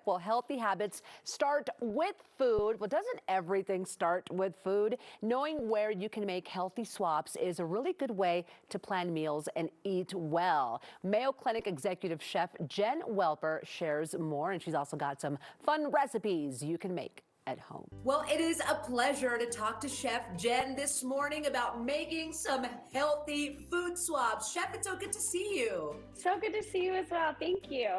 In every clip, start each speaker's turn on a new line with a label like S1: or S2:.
S1: Well, healthy habits start with food. Well, doesn't everything start with food? Knowing where you can make healthy swaps is a really good way to plan meals and eat well. Mayo Clinic Executive Chef Jen Welper shares more, and she's also got some fun recipes you can make at home.
S2: Well, it is a pleasure to talk to Chef Jen this morning about making some healthy food swaps. Chef, it's so good to see you.
S3: So good to see you as well. Thank you.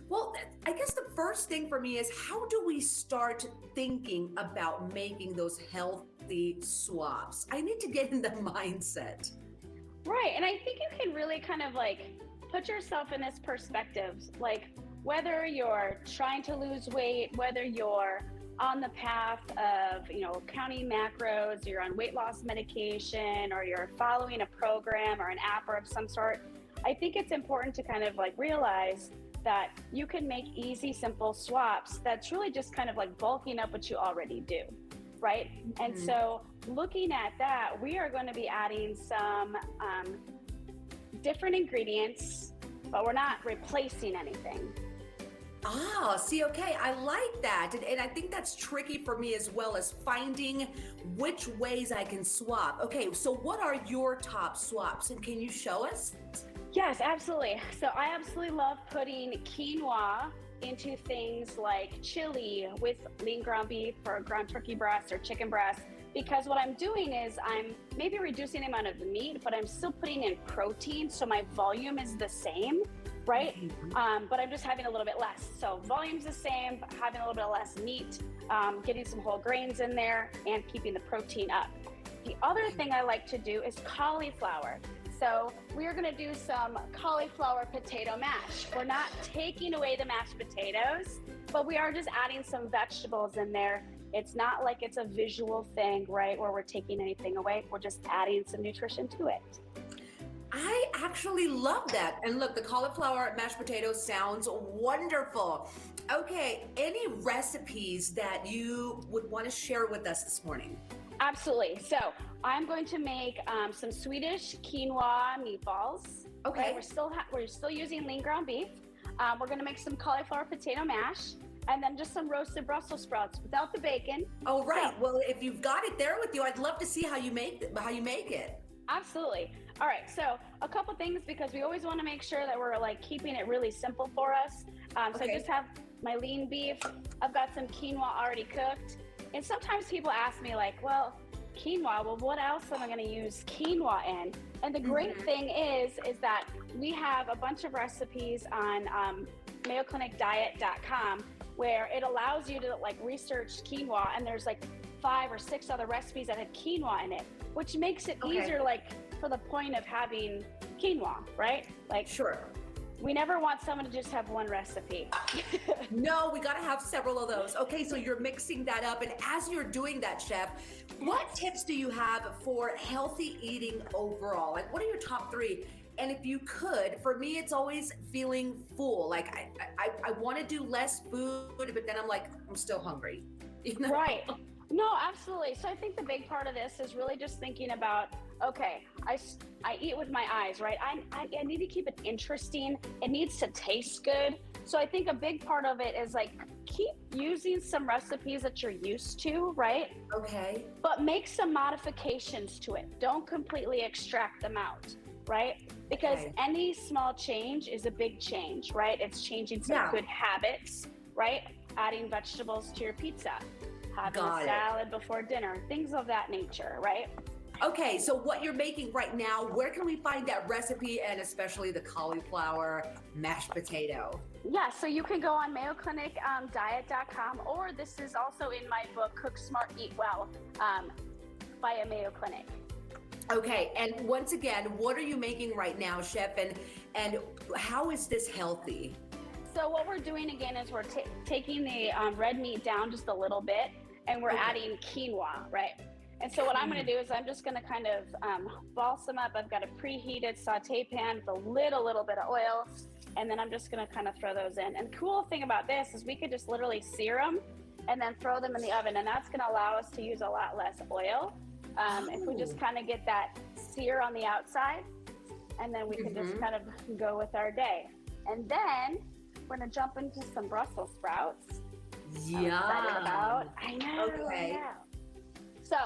S2: Well, I guess the first thing for me is, how do we start thinking about making those healthy swaps? I need to get in the mindset.
S3: Right. And I think you can really kind of like put yourself in this perspective, like whether you're trying to lose weight, whether you're on the path of, counting macros, you're on weight loss medication, or you're following a program or an app or of some sort. I think it's important to kind of like realize that you can make easy, simple swaps that's really just kind of like bulking up what you already do, right? Mm-hmm. And so looking at that, we are going to be adding some different ingredients, but we're not replacing anything.
S2: Ah, see, okay, I like that. And I think that's tricky for me as well, as finding which ways I can swap. Okay, so what are your top swaps, and can you show us?
S3: Yes, absolutely. So I absolutely love putting quinoa into things like chili with lean ground beef or ground turkey breast or chicken breast, because what I'm doing is I'm maybe reducing the amount of the meat, but I'm still putting in protein, so my volume is the same, right? But I'm just having a little bit less. So volume's the same, but having a little bit less meat, getting some whole grains in there and keeping the protein up. The other thing I like to do is cauliflower. So we are going to do some cauliflower potato mash. We're not taking away the mashed potatoes, but we are just adding some vegetables in there. It's not like it's a visual thing, right, where we're taking anything away. We're just adding some nutrition to it.
S2: I actually love that. And look, the cauliflower mashed potatoes sounds wonderful. Okay, any recipes that you would want to share with us this morning?
S3: Absolutely. So I'm going to make some Swedish quinoa meatballs.
S2: Okay.
S3: Right? We're still using lean ground beef. We're going to make some cauliflower potato mash, and then just some roasted Brussels sprouts without the bacon.
S2: Oh, right. So, well, if you've got it there with you, I'd love to see how you make it.
S3: Absolutely. All right. So a couple things, because we always want to make sure that we're like keeping it really simple for us. So I just have my lean beef. I've got some quinoa already cooked. And sometimes people ask me like, well, quinoa, well, what else am I going to use quinoa in? And the great thing is that we have a bunch of recipes on MayoClinicDiet.com, where it allows you to like research quinoa, and there's like 5 or 6 other recipes that have quinoa in it, which makes it easier, like for the point of having quinoa, right? Like,
S2: sure.
S3: We never want someone to just have one recipe.
S2: No, we got to have several of those. Okay, so you're mixing that up. And as you're doing that, Chef, what tips do you have for healthy eating overall? Like, what are your top 3? And if you could, for me, it's always feeling full. Like, I want to do less food, but then I'm like, I'm still hungry. You know?
S3: Right. No, absolutely. So I think the big part of this is really just thinking about, okay, I eat with my eyes, right? I need to keep it interesting. It needs to taste good. So I think a big part of it is like, keep using some recipes that you're used to, right?
S2: Okay.
S3: But make some modifications to it. Don't completely extract them out, right? Because any small change is a big change, right? It's changing some good habits, right? Adding vegetables to your pizza, having a salad before dinner, things of that nature, right?
S2: Okay, so what you're making right now, where can we find that recipe, and especially the cauliflower mashed potato?
S3: Yeah, so you can go on MayoClinicDiet.com, or this is also in my book, Cook Smart, Eat Well, by a Mayo Clinic.
S2: Okay, and once again, what are you making right now, Chef, and how is this healthy?
S3: So what we're doing again is we're taking the red meat down just a little bit, and we're adding quinoa, right? And so what I'm going to do is I'm just going to kind of balsam up. I've got a preheated saute pan with a little bit of oil, and then I'm just going to kind of throw those in. And the cool thing about this is we could just literally sear them and then throw them in the oven, and that's going to allow us to use a lot less oil. If we just kind of get that sear on the outside, and then we can just kind of go with our day. And then we're gonna jump into some Brussels sprouts.
S2: Yeah.
S3: Excited about. I know.
S2: Okay.
S3: I know. So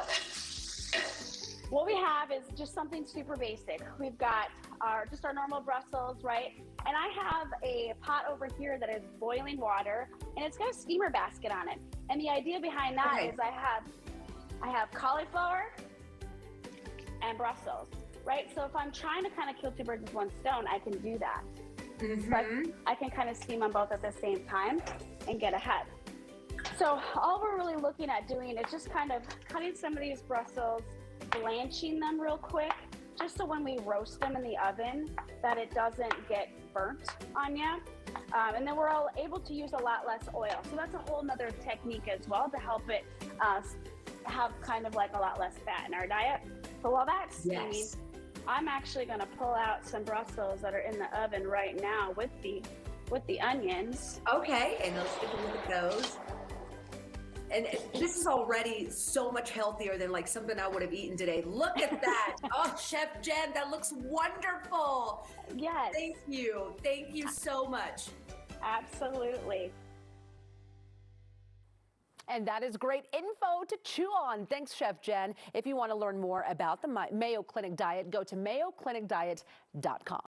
S3: what we have is just something super basic. We've got our normal Brussels, right? And I have a pot over here that is boiling water, and it's got a steamer basket on it. And the idea behind that is I have cauliflower and Brussels, right? So if I'm trying to kind of kill two birds with one stone, I can do that. But I can kind of steam them both at the same time and get ahead. So all we're really looking at doing is just kind of cutting some of these Brussels, blanching them real quick, just so when we roast them in the oven, that it doesn't get burnt on you. And then we're all able to use a lot less oil. So that's a whole nother technique as well to help it have kind of like a lot less fat in our diet. So while that's steaming, I'm actually gonna pull out some Brussels that are in the oven right now with the onions.
S2: Okay, and let's take a look at those. And this is already so much healthier than like something I would have eaten today. Look at that. Oh, Chef Jen, that looks wonderful.
S3: Yes.
S2: Thank you. Thank you so much.
S3: Absolutely.
S1: And that is great info to chew on. Thanks, Chef Jen. If you want to learn more about the Mayo Clinic Diet, go to mayoclinicdiet.com.